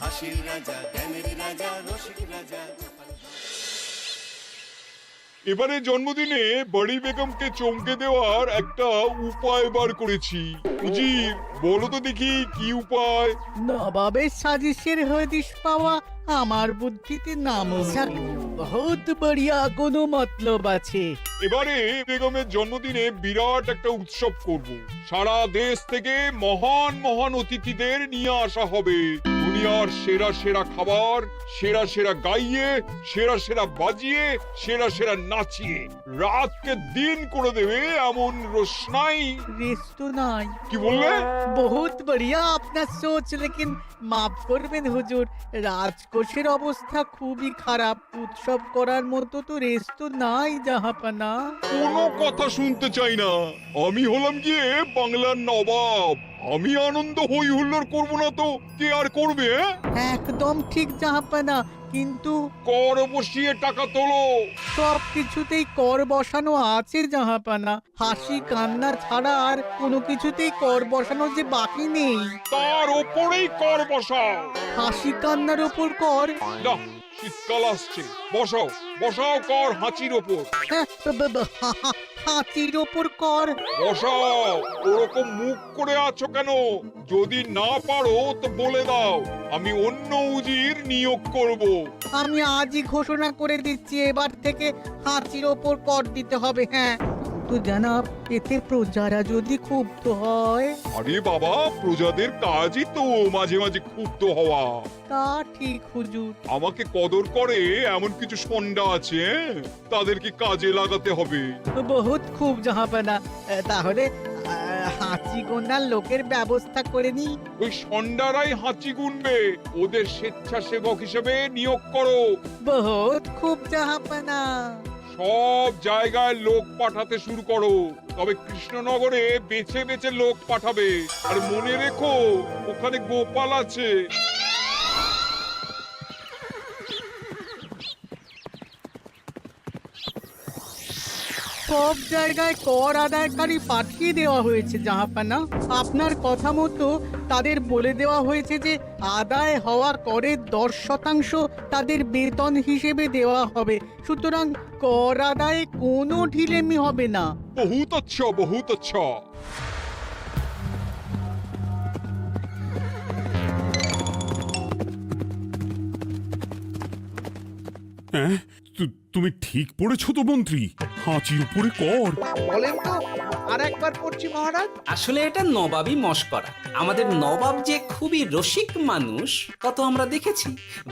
হাসির রাজা, জ্ঞানের রাজা, রসিক রাজা। এবারে জন্মদিনে বড়ি বেগমকে চমকে দেওয়ার একটা উপায় বার করেছি। উজির, বলো তো দেখি কি উপায়? নবাবের সাজিশের হদিশ পাওয়া আমার বুদ্ধিতে নামো বহুত বড়িয়া কোনো মতলব আছে। এবারে বেগমের জন্মদিনে বিরাট একটা উৎসব করব। সারা দেশ থেকে মহান মহান অতিথিদের নিয়ে আসা হবে। দুনিয়ার সেরা সেরা খাবার, সেরা সেরা গাইয়ে, সেরা সেরা বাজিয়ে, সেরা সেরা নাচিয়ে রাতকে দিন করে দেবে এমন রোশনাই। রেস্ট নাই। কি বললে? বহুত বড়িয়া আপনার সোচ, লেকিন মাফ করবেন হুজুর, রাজকোষের অবস্থা খুবই খারাপ। উৎসব করার মতো তো রেস্ট নাই জাহাপানা। কোনো কথা শুনতে চাই না। আমি হলাম গিয়ে বাংলার নবাব। আমি আনন্দ হই হুল্লোড় করবো না তো কে আর করবে? একদম ঠিক জাহাপানা, কিন্তু কর বসিয়ে টাকা তোলো। সব কিছুতেই কর বসানো আছে জাহাপানা। হাসি কান্না ছাড়া আর কোনো কিছুতেই কর বসানো যে বাকি নেই। তার ওপরেই কর বসাও। হাসি কান্নার ওপর কর? না, শীতকাল আসছে, বসাও বসাও কর হাঁচির ওপর। হ্যাঁ, হাতির ওপর কর? বসাও। ওরকম মুখ করে আছো কেন? যদি না পারো তো বলে দাও, আমি অন্য উজির নিয়োগ করব। আমি আজই ঘোষণা করে দিচ্ছি, এবার থেকে হাতির ওপর কর দিতে হবে। হ্যাঁ, তো জানাব, এতে প্রজারা যদি ক্ষুব্ধ হয়? আরে বাবা, প্রজাদের কাজই তো মাঝে মাঝে ক্ষুব্ধ হওয়া। তা ঠিক হুজুর। আমাকে কদর করে এমন কিছু সন্ডা আছে, তাদেরকে কাজে লাগাতে হবে। বহুত খুব জাহাপানা। তাহলে হাঁচি গোনার লোকের ব্যবস্থা করে নি। ওই সন্ডারাই হাঁচি গুনবে। ওদের স্বেচ্ছাসেবক হিসেবে নিয়োগ করো। বহুত খুব জাহাপানা। সব জায়গায় লোক পাঠাতে শুরু করো। তবে কৃষ্ণনগরে বেছে বেছে লোক পাঠাবে। আর মনে রেখো, ওখানে গোপাল আছে। সব জায়গায় কর আদায়কারী পাঠিয়ে দেওয়া হয়েছে জাহাপানা। আপনার কথা মতো তাদের বলে দেওয়া হয়েছে যে আদায় হওয়া করের 10% তাদের বেতন হিসেবে দেওয়া হবে। সুতরাং কর আদায়ে কোনো ঢিলেমি হবে না। বহুত আচ্ছা, বহুত আচ্ছা। হ্যাঁ, তুমি ঠিক পড়েছো তো মন্ত্রী? হাঁচির উপরে কর? বলেন তো, আর একবার পড়ছি মহারাজ। আসলে এটা নবাবই মশকরা। আমাদের নবাব যে খুবই রসিক মানুষ তা তো আমরা দেখেছি।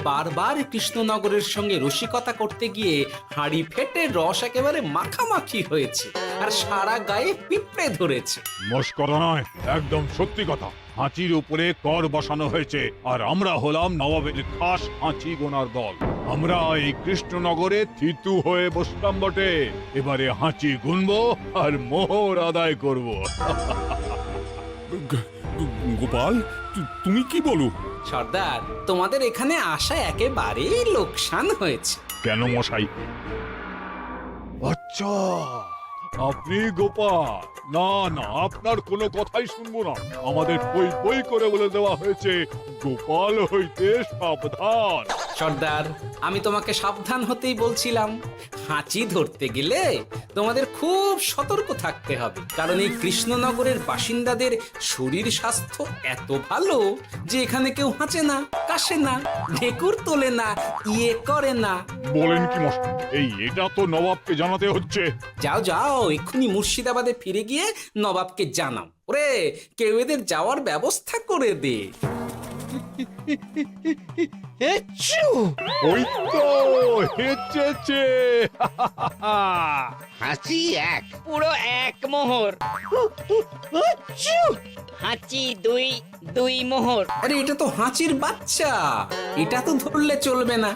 বারবার কৃষ্ণনগরের সঙ্গে রসিকতা করতে গিয়ে হাঁড়ি ফেটে রস একেবারে মাখামাখি হয়েছে, আর সারা গায়ে পিঁপড়ে ধরেছে। মস্করা নয়, একদম সত্যি কথা। হাঁচির উপরে কর বসানো হয়েছে, আর আমরা হলাম নবাবের খাস হাঁচি গোনার দল। আমরা এই কৃষ্ণনগরে থিতু হয়ে বসলাম বটে। এবারে হাঁচি গুনবো আর মোহর আদায় করব। গোপাল, তুমি কি বলো? সর্দার, তোমাদের এখানে আসা একেবারেই লোকসান হয়েছে। কেন মশাই? আচ্ছা, আপনি গোপাল? না না, আপনার কোনো কথাই শুনবো না। আমাদের বই বই করে বলে দেওয়া হয়েছে, গোপাল হইতে সাবধান। সর্দার, আমি তোমাকে সাবধান হতেই বলছিলাম। হাঁচি ধরতে গেলে তোমাদের খুব সতর্ক থাকতে হবে, কারণ এই কৃষ্ণনগরের বাসিন্দাদের শরীর স্বাস্থ্য এত ভালো যে এখানে কেউ হাঁচে না, কাশে না, ঢেকুর তোলে না, ইয়ে করে না। বলেন কি মশাই? এটা তো নবাবকে জানাতে হচ্ছে। যাও যাও, এক্ষুনি মুর্শিদাবাদে ফিরে গিয়ে নবাবকে জানাও। ওরে, কেউ এদের যাওয়ার ব্যবস্থা করে দে। ওই তো হেঁচেছে। হাসি এক। পুরো এক মোহর। হাঁচি দুই, দুই মোহর। আরে, এটা তো হাঁচির বাচ্চা, এটা তো ধরলে চলবে না।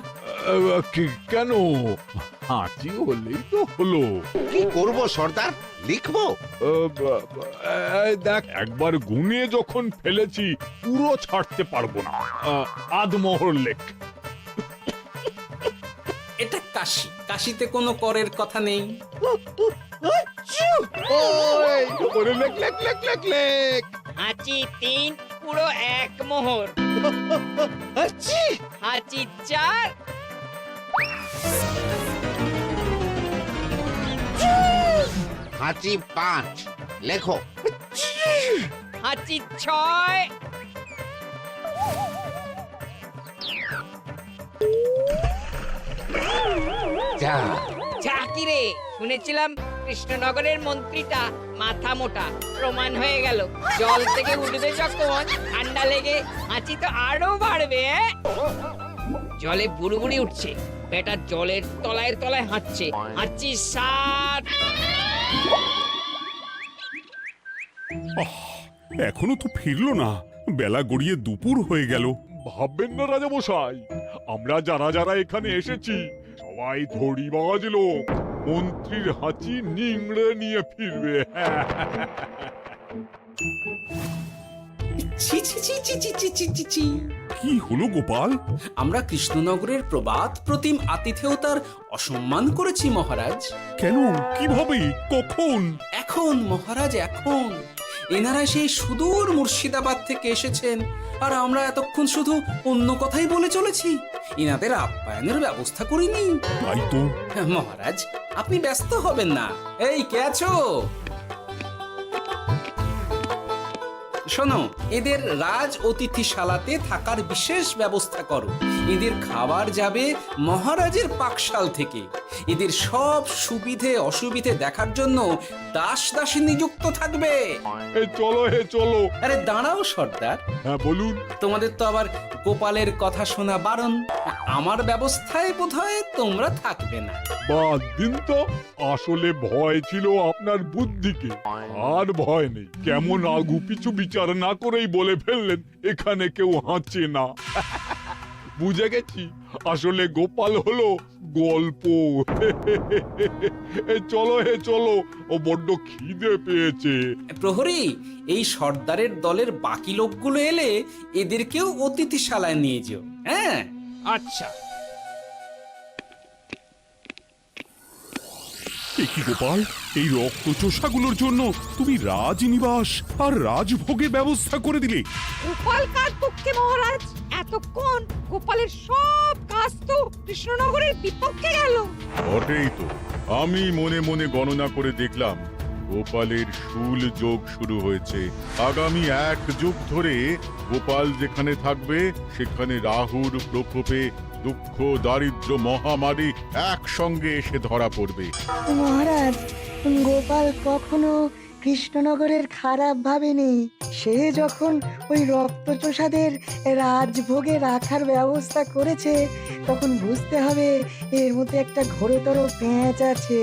কেন? হাঁচি হলেই তো হলো। কি করব সর্দার? লিখবো? দেখ, একবার গুনে যখন ফেলেছি পুরো ছাড়তে পারবো না। আধমোহর লেখ। এটা কাশি, কাশিতে কোনো করের কথা নেই। ওরে লেখ লেখ লেখ লেখ লেখ। হাঁচি তিন, পুরো 1 মোহর। হাঁচি হাঁচি 4, হাঁচি 5 লেখো। হাঁচি 6, যা ঝাঁকি রে, শুনেছিলাম কৃষ্ণনগরের মন্ত্রীটা মাথা মোটা, প্রমাণ হয়ে গেল। জল থেকে উঠবে যখন ঠান্ডা লেগে হাঁচি তো আরো বাড়বে। জলে বুড়বুড়ি উঠছে, বেটা জলের তলায় তলায় হাঁচছে। হাঁচি 7, এখনো তো ফিরলো না, বেলা গড়িয়ে দুপুর হয়ে গেল। ভাববেন না রাজামশাই, আমরা যারা যারা এখানে এসেছি সবাই ধড়িবাজ লোক। মন্ত্রীর হাঁচি নিংড়ে নিয়ে ফিরবে। ছি ছি ছি ছি ছি ছি ছি ছি ছি। কি হলো গোপাল? আমরা কৃষ্ণনগরের প্রবাদ প্রতিম আতিথেয়তার অসম্মান করেছি মহারাজ। কেন? কিভাবে? কখন? এখন মহারাজ, এখন এনারা সেই সুদূর মুর্শিদাবাদ থেকে এসেছেন, আর আমরা এতক্ষণ শুধু অন্য কথাই বলে চলেছি, এনাদের আপ্যায়নের ব্যবস্থা করিনি। তাই তো। মহারাজ, আপনি ব্যস্ত হবেন না। এই কে আছো? শোনো, এদের রাজ অতিথিশালাতে থাকার বিশেষ ব্যবস্থা করো। এদের খাবার যাবে মহারাজের পাকশাল থেকে। এদের সব সুবিধে অসুবিধে দেখার জন্য দাস দাসী নিযুক্ত থাকবে। এই চলো হে চলো। আরে দাঁড়াও সর্দার, হ্যাঁ বলুন। তোমাদের তো আবার গোপালের কথা শোনা বারণ। আমার ব্যবস্থায় বোধহয় তোমরা থাকবে না। বাদ দিন তো, আসলে ভয় ছিল আপনার বুদ্ধিকে, আর ভয় নেই। কেমন আগু পিছু বিচার না করেই বলে ফেললেন এখানে কেউ হাঁচে না। বুঝে গেছি, আসলে গোপাল হলো গল্প। চলো হে চলো, ও বড্ড খিদে পেয়েছে। প্রহরী, এই সর্দারের দলের বাকি লোকগুলো এলে এদেরকেও অতিথিশালায় নিয়ে যেও। হ্যাঁ, আচ্ছা। এ কি গোপাল, এই রক্তচোষাগুলোর জন্য তুমি রাজনিবাস আর রাজভোগের ব্যবস্থা করে দিলে? গোপাল কার পক্ষে মহারাজ? এতক্ষণ গোপালের সব কাজ তো কৃষ্ণনগরের বিপক্ষে গেল। বটেই তো, আমি মনে মনে গণনা করে দেখলাম গোপালের শুল যোগ শুরু হয়েছে। আগামী 1 যুগ ধরে গোপাল যেখানে থাকবে সেখানে রাহুর প্রকোপে দুঃখ দারিদ্র মহামারী একসঙ্গে এসে ধরা পড়বে। মহারাজ, গোপাল কখনো কৃষ্ণনগরের খারাপ ভাবেনি। সে যখন ওই রক্তচোষাদের রাজভোগে রাখার ব্যবস্থা করেছে, তখন বুঝতে হবে এর মধ্যে একটা ঘোরতর পেঁচ আছে।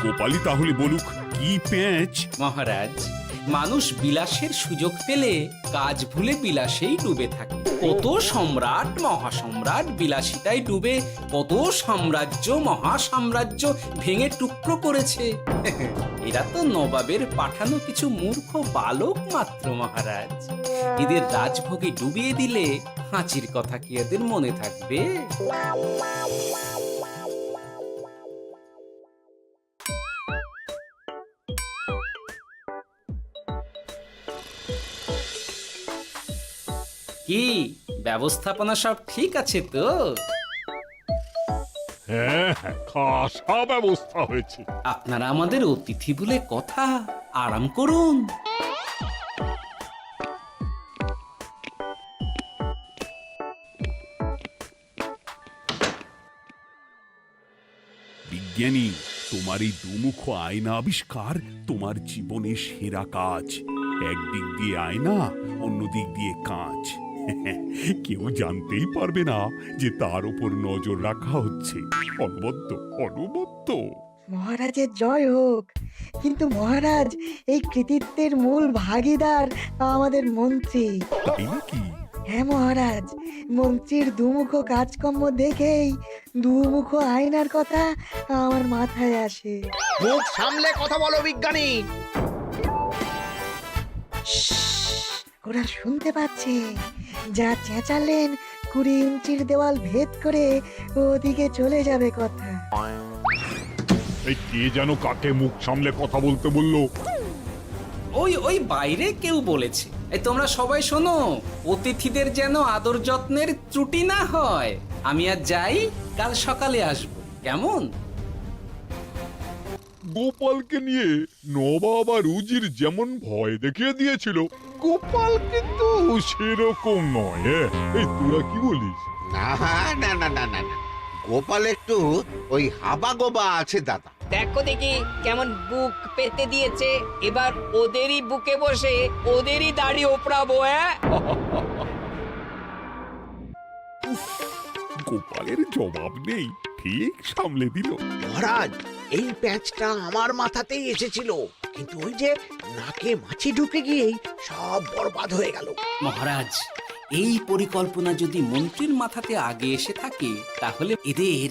গোপালই তাহলে বলুক কি পেঁচ। মহারাজ, মানুষ বিলাসের সুযোগ পেলে কাজ ভুলে বিলাসেই ডুবে থাকে। কত সম্রাট মহাসম্রাট বিলাসিতায় ডুবে কত সাম্রাজ্য মহাসাম্রাজ্য ভেঙে টুকরো করেছে। এরা তো নবাবের পাঠানো কিছু মূর্খ বালক মাত্র মহারাজ। এদের রাজভোগে ডুবিয়ে দিলে হাঁচির কথা কি এদের মনে থাকবে? কি ব্যবস্থাপনা সব ঠিক আছে তো? হ্যাঁ হ্যাঁ, খাসা ব্যবস্থা হয়েছে। আপনারা আমাদের অতিথি বলে কথা, আরাম করুন। বিজ্ঞানী, তোমার এই দুমুখ আয়না আবিষ্কার তোমার জীবনের সেরা কাজ। একদিক দিয়ে আয়না, অন্য দিক দিয়ে কাঁচ। কেউ জানতেই পারবে না যে তার উপর নজর রাখা হচ্ছে। অনবদ্য অনবদ্য। মহারাজের জয় হোক। কিন্তু মহারাজ, এই কৃতিত্বের মূল ভাগীদার আমাদের মন্ত্রী। তাই নাকি? হ্যাঁ মহারাজ, মন্ত্রীর দুমুখ কাজকর্ম দেখেই দুমুখ আয়নার কথা আমার মাথায় আসে। মুখ সামলে কথা বলো বিজ্ঞানী। ওরা শুনতে পাচ্ছে। যা চেঁচালেন 20 ইঞ্চির দেওয়াল ভেদ করে ওদিকে চলে যাবে কথা। এই কে যেন কাকে মুখ সামলে কথা বলতে বললো? ওই ওই বাইরে কেউ বলেছে। এই তোমরা সবাই শোনো, অতিথিদের যেন আদর যত্নের ত্রুটি না হয়। আমি আর যাই, কাল সকালে আসবো, কেমন? গোপালকে নিয়ে নবাব আর উজির যেমন ভয় দেখিয়ে দিয়েছিল, গোপাল কিন্তু সেরকম নয়। এই তোরা কি বলিস? না না না না না না, গোপাল একটু ওই হাবা গোবা আছে দাদা। দেখো দেখি কেমন বুক পেতে দিয়েছে। এবার ওদেরই বুকে বসে ওদেরই দাড়ি ওপরাবো। গোপালের জবাব নেই, ঠিক সামলে দিল। মহারাজ, এই প্যাঁচটা আমার মাথাতেই এসেছিল, কিন্তু ওই যে নাকে মাছি ঢুকে গিয়েই সব বরবাদ হয়ে গেল। মহারাজ, এই পরিকল্পনা যদি মন্ত্রীর মাথাতে আগে এসে থাকে, তাহলে এদের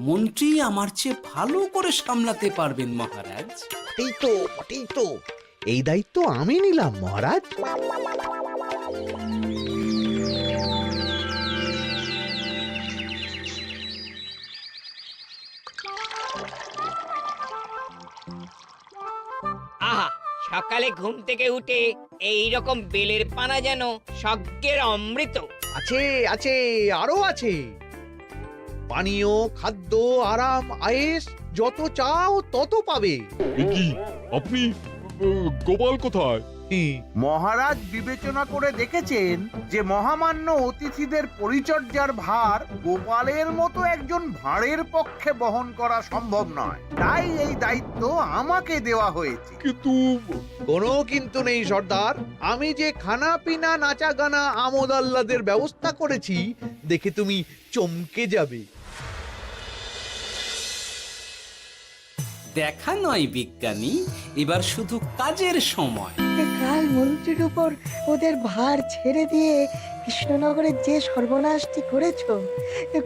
মন্ত্রী আমার চেয়ে ভালো করে সামলাতে পারবেন মহারাজ। বটেই তো, এই দায়িত্ব আমি নিলাম মহারাজ। আহা, সকালে ঘুম থেকে উঠে এই রকম বেলের পানা যেন স্বর্গের অমৃত। আছে আছে, আরো আছে। পানীয়, খাদ্য, আরাম, আয়েশ, যত চাও তত পাবে। এ কি, আপনি গোপাল কোথায়? মহারাজ বিবেচনা করে দেখেছেন যে মহামান্য অতিথিদের পরিচর্যার ভার গোপালের মতো একজন ভাঁড়ের পক্ষে বহন করা সম্ভব নয়, তাই এই দায়িত্ব আমাকে দেওয়া হয়েছে। কিন্তু কোনো কিন্তু নেই সর্দার, আমি যে খানা পিনা নাচা গানা আমোদ আহ্লাদের ব্যবস্থা করেছি দেখে তুমি চমকে যাবে। দেখা নয় বিজ্ঞানী, এবার শুধু কাজের সময়। কাল মন্ত্রীর উপর ওদের ভার ছেড়ে দিয়ে কৃষ্ণনগরের যে সর্বনাশটি করেছো,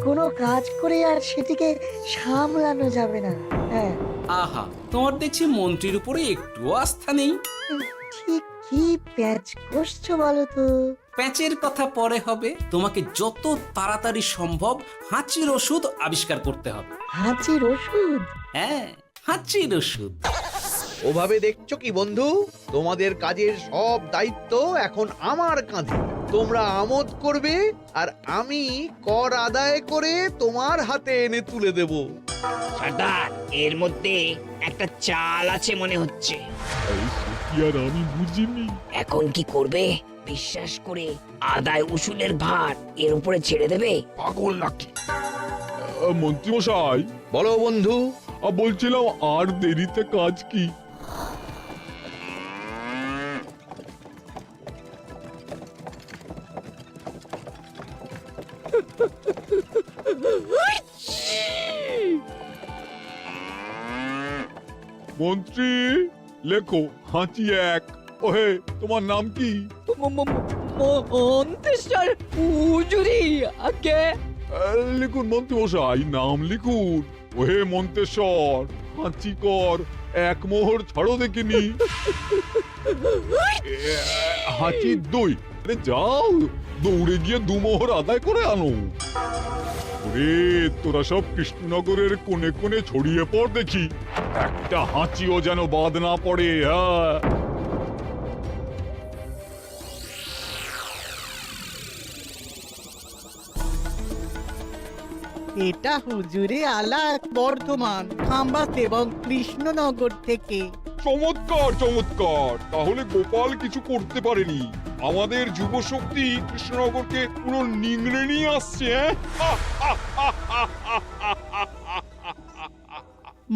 কোনো কাজ করে আর সেটিকে সামলানো যাবে না। হ্যাঁ, আহা, তোমার দেখছি মন্ত্রীর উপরে একটুও আস্থা নেই। ঠিক কি প্যাচ করছো বলো তো? প্যাচের কথা পরে হবে, তোমাকে যত তাড়াতাড়ি সম্ভব হাঁচির ওষুধ আবিষ্কার করতে হবে। হাঁচির ওষুধ? হ্যাঁ, হাঁচির ওষুধ। ওভাবে দেখছো কি বন্ধু, তোমাদের কাজের সব দায়িত্ব এখন আমার কাঁধে। তোমরা আমোদ করবে আর আমি কর আদায় করে তোমার হাতে এনে তুলে দেব। সর্দার, এর মধ্যে একটা চাল আছে মনে হচ্ছে। কি আর আমি বুঝিনি। এখন কি করবে? বিশ্বাস করে আদায় উসুলের ভার এর উপরে ছেড়ে দেবে? পাগল নাকি? মন্ত্রী মশাই, বলো বন্ধু। বলছিলাম আর দেরিতে কাজ কি? মন্ত্রী, লেখো হাঁচি এক। ওহে, তোমার নাম কি? মন্ত্রেশ্বর হুজুরি আগে। লিখুন মন্ত্রী মশাই, নাম লিখুন। ওহে মন্তেশ্বর, হাঁচি কর, এক মোহর ছাড়ো দেখিনি। হাঁচি দুই। আরে যাও, দৌড়ে গিয়ে দু মোহর আদায় করে আনো। ওরে, তোরা সব কৃষ্ণনগরের কোণে কোণে ছড়িয়ে পড় দেখি, একটা হাঁচিও যেন বাদ না পড়ে। হ্যাঁ, এটা হুজুরে আলাক বর্ধমান, খাম্বাস এবং কৃষ্ণনগর থেকে। চমৎকার চমৎকার। তাহলে গোপাল কিছু করতে পারেনি, আমাদের যুব শক্তি কৃষ্ণনগরকে পুরো নিংড়ে নিয়ে আসছে।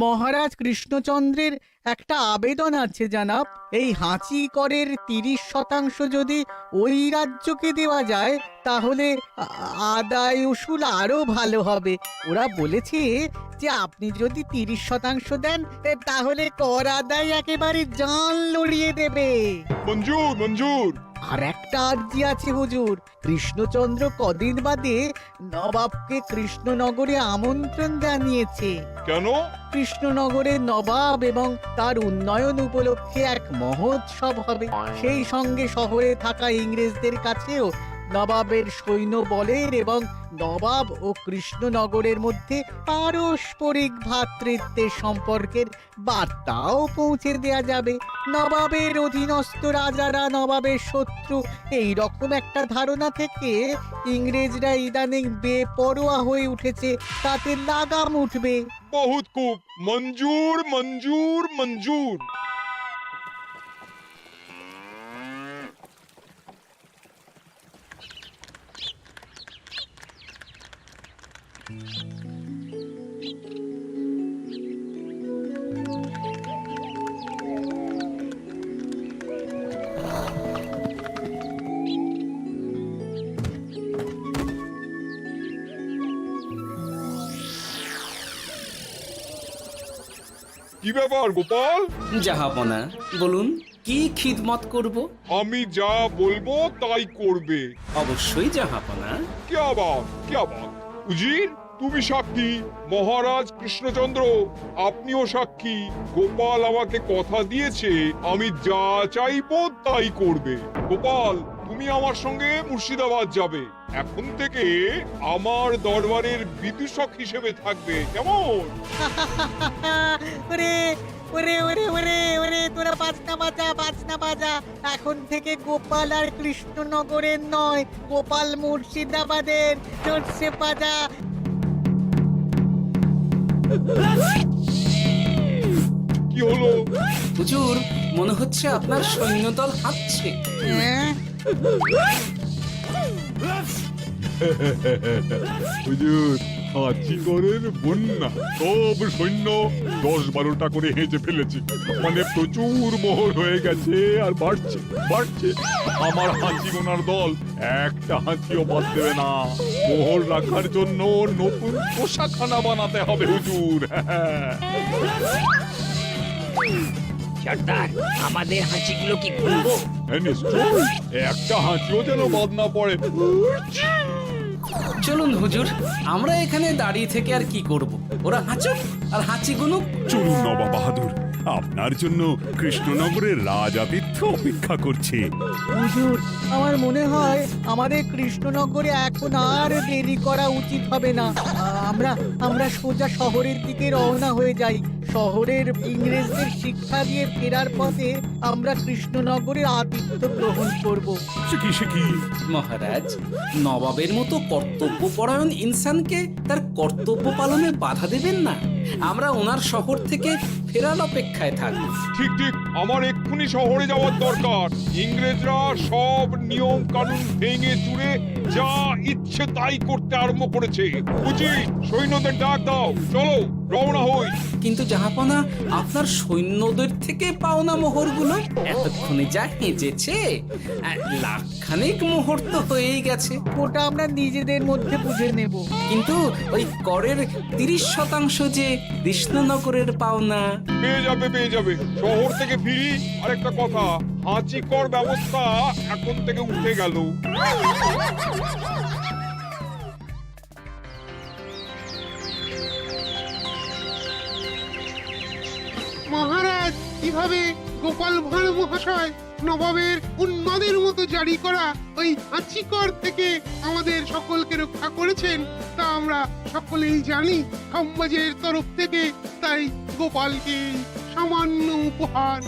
মহারাজ কৃষ্ণচন্দ্রের একটা আবেদন আছে জানাব। এই হাঁচি করের 30% যদি ওই রাজ্যকে দেওয়া যায়, তাহলে আদায় উসুল আরো ভালো হবে। ওরা বলেছে যে আপনি যদি 30% দেন, তাহলে কর আদায় একেবারে জান লড়িয়ে দেবে। মঞ্জুর মঞ্জুর। আর একটা আর্জি আছে হুজুর, কৃষ্ণচন্দ্র কদিন বাদে নবাবকে কৃষ্ণনগরে আমন্ত্রণ জানিয়েছে। কেন? কৃষ্ণনগরের নবাব এবং তার উন্নয়ন উপলক্ষে এক মহোৎসব হবে। সেই সঙ্গে শহরে থাকা ইংরেজদের কাছেও নবাবের সৈন্য বলের এবং নবাব ও কৃষ্ণনগরের মধ্যে পারস্পরিক ভ্রাতৃত্বের সম্পর্কের বার্তাও পৌঁছে দেয়া যাবে। নবাবের অধীনস্থ রাজারা নবাবের শত্রু, এই রকম একটা ধারণা থেকে ইংরেজরা ইদানিং বেপরোয়া হয়ে উঠেছে, তাতে লাগাম উঠবে। বহুত খুব, মঞ্জুর মঞ্জুর মঞ্জুর। কি ব্যাপার গোপাল? জাহাপনা বলুন, কি খিদমত করব? আমি যা বলবো তাই করবে। অবশ্যই জাহাপনা। क्या बात উজির, তুমি সাক্ষী, মহারাজ কৃষ্ণচন্দ্র আপনিও সাক্ষী। গোপাল আমাকে কথা দিয়েছে আমি যা চাইবো তাই করবে। গোপাল, তুমি আমার সঙ্গে মুর্শিদাবাদ যাবে। এখন থেকে আমার দরবারের বিদূষক হিসেবে থাকবে, কেমন? ওরে ওরে ওরে ওরে ওরে, তোরা বাজনা বাজা। এখন থেকে গোপাল আর কৃষ্ণনগরের নয়, গোপাল মুর্শিদাবাদের। জোরসে বাজা। কি হলো? হুজুর, মনে হচ্ছে আপনার সৈন্যদল হাঁটছে। হ্যাঁ? হুজুর, হাঁচিকরের বন্যা, সব সৈন্য 10-12টা করে হেঁচে ফেলেছে। মানে প্রচুর মোহর হয়ে গেছে আর বাড়ছে বাড়ছে। আমার হাঁচি গোনার দল একটা হাঁচিও বাদ দেবে না। মোহর রাখার জন্য নতুন পোশাকখানা বানাতে হবে হুজুর। সর্দার, আমাদের হাঁচিগুলো কি খুলবো? হ্যাঁ, নিশ্চয়ই। একটা হাঁচিও যেন বাদ না পড়ে। চলুন হুজুর, আমরা এখানে দাঁড়িয়ে থেকে আর কি করব? ওরা হাঁচুক আর হাঁচি গুনুক। চলুন নবাব বাহাদুর, আপনার জন্য কৃষ্ণনগরের রাজাতীর্থ অপেক্ষা করছে। হুজুর, আমার মনে হয় আমাদের কৃষ্ণনগরে এখন আর দেরি করা উচিত হবে না। আমরা সোজা শহরের দিকে রওনা হয়ে যাই। শহরের ইংরেজদের শিক্ষা দিয়ে ফেরার পথে আমরা কৃষ্ণনগরের আতিথ্য গ্রহণ করব। সে কি? মহারাজ, নবাবের মতো কর্তব্যপরায়ণ ইনসানকে তার কর্তব্য পালনে বাধা দেবেন না। আমরা ওনার শহর থেকে ফেরার অপেক্ষায় থাকব। ঠিক ঠিক, আমার এক্ষুনি শহরে যাওয়ার দরকার। ইংরেজরা সব নিয়ম কানুন ভেঙে চুরে যা ইচ্ছে তাই করতে আরম্ভ করেছে। উচিত সৈন্যদের ডাক দাও, চলো রওনা হই। কিন্তু জাহাপনা, আপনার সৈন্যদের থেকে পাওনা মোহরগুলো এতক্ষণে যা হেঁচেছে, লাখখানেক মোহর তো হয়েই গেছে। ওটা আমরা নিজেদের মধ্যে বুঝে নেব। কিন্তু ওই করের 30% যে কৃষ্ণনগরের পাওনা। পেয়ে যাবে। শহর থেকে ফিরি আর একটা কথা, হাঁচি কর ব্যবস্থা এখন থেকে উঠে গেল। মহারাজ, কিভাবে গোপাল ভাঁড় মহাশয় নবাবের উন্মাদের মতো জারি করা ওই হাঁচিকর থেকে আমাদের সকলকে রক্ষা করেছেন তা আমরা সকলেই জানি। সমাজের তরফ থেকে তাই গোপালকে সামান্য উপহার।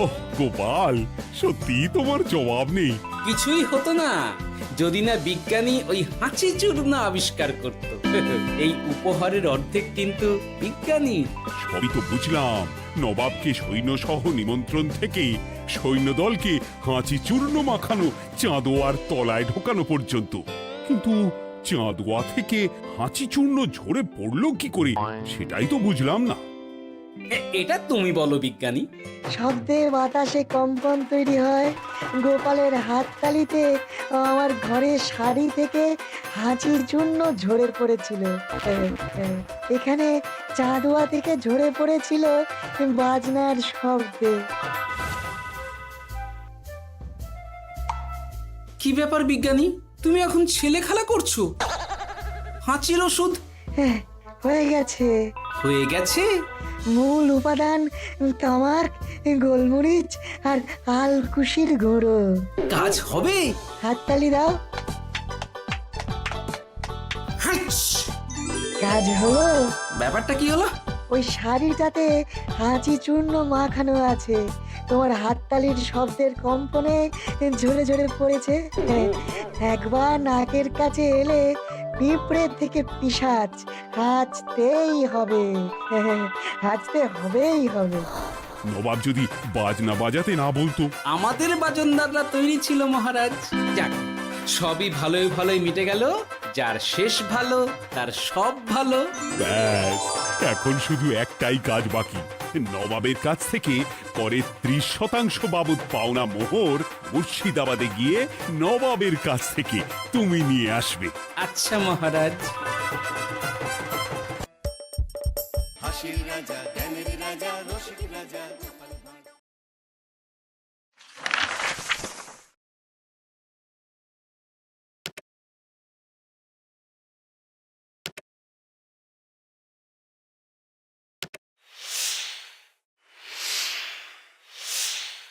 ওহ গোপাল, সত্যি তোমার জবাব নেই। কিছুই হতো না যদি না বিজ্ঞানী ওই হাঁচি চূর্ণ আবিষ্কার করত। এই উপহারের অর্ধেক কিন্তু বিজ্ঞানী। সবই তো বুঝলাম, নবাবকে সৈন্য সহ নিমন্ত্রণ থেকে সৈন্যদলকে হাঁচি চূর্ণ মাখানো চাঁদোয়ার তলায় ঢোকানো পর্যন্ত। কিন্তু চাঁদোয়া থেকে হাঁচি চূর্ণ ঝরে পড়লো কি করে, সেটাই তো বুঝলাম না। এটা তুমি বলো বিজ্ঞানী। শব্দের বাতাসে কম্পন তৈরি হয়। গোপালের হাততালিতে আমার ঘরের শাড়ি থেকে হাঁচির জন্য ঝরে পড়েছিল। এখানে চাঁদোয়া থেকে ঝরে পড়েছিল বাজনার শব্দে। কি ব্যাপার বিজ্ঞানী, তুমি এখন ছেলে খেলা করছো? হাঁচির ওষুধ হয়ে গেছে। হয়ে গেছে? মূল উপাদান তামাক, গোলমরিচ আর আলকুশির গুঁড়ো। কাজ হবে? হাততালি দাও। হাইচ! কাজ হলো। ব্যাপারটা কি হলো? ওই শাড়িটাতে হাঁচি চূর্ণ মাখানো আছে, তোমার হাততালির শব্দের কম্পনে ঝরে ঝরে পড়েছে। একবার নাকের কাছে এলে পিঁপড়ের থেকে পিশাচ হাঁচতেই হবে, হাঁচতে হবেই হবে। নবাব যদি বাজনা বাজাতে না বলতো। আমাদের বাজনদাররা তৈরি ছিল মহারাজ। যাক, সবই ভালোই ভালোই মিটে গেল। যার শেষ ভালো তার সব ভালো। ব্যাস, এখন শুধু একটাই কাজ বাকি। নবাবের কাছ থেকে করের 30% বাবদ পাওনা মোহর মুর্শিদাবাদে গিয়ে নবাবের কাছ থেকে তুমি নিয়ে আসবে। আচ্ছা মহারাজ। হাসির রাজা জ্ঞানের রাজা রসিক রাজা